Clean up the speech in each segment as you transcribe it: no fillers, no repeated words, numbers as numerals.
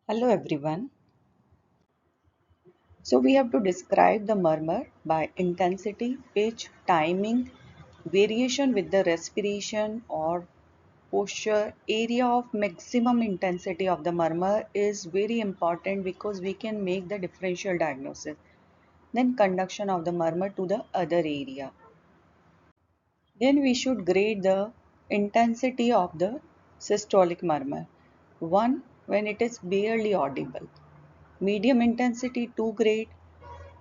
Hello everyone. So we have to describe the murmur by intensity, pitch, timing, variation with the respiration or posture. Area of maximum intensity of the murmur is very important because we can make the differential diagnosis. Then conduction of the murmur to the other area. Then we should grade the intensity of the systolic murmur. 1 when it is barely audible. Medium intensity 2 grade,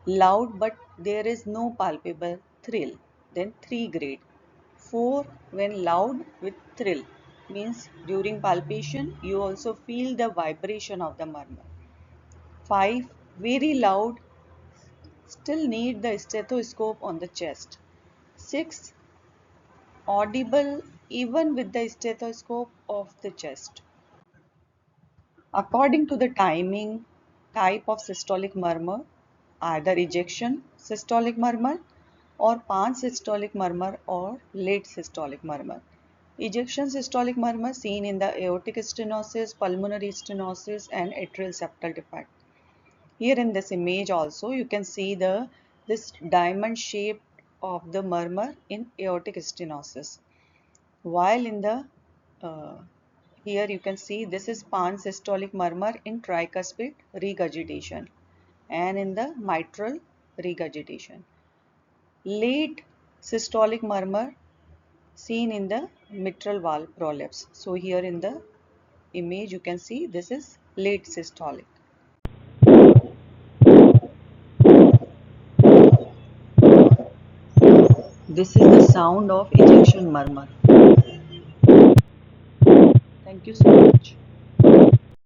loud but there is no palpable thrill, then 3 grade. 4 when loud with thrill, means during palpation you also feel the vibration of the murmur. 5 very loud, still need the stethoscope on the chest. 6 audible even with the stethoscope of the chest. According to the timing, type of systolic murmur, either ejection systolic murmur or pan-systolic murmur or late systolic murmur. Ejection systolic murmur seen in the aortic stenosis, pulmonary stenosis and atrial septal defect. Here in this image also you can see this diamond shape of the murmur in aortic stenosis. While in the uh, here you can see this is pan-systolic murmur in tricuspid regurgitation and in the mitral regurgitation. Late systolic murmur seen in the mitral valve prolapse. So here in the image you can see this is late systolic. This is the sound of ejection murmur. Thank you so much.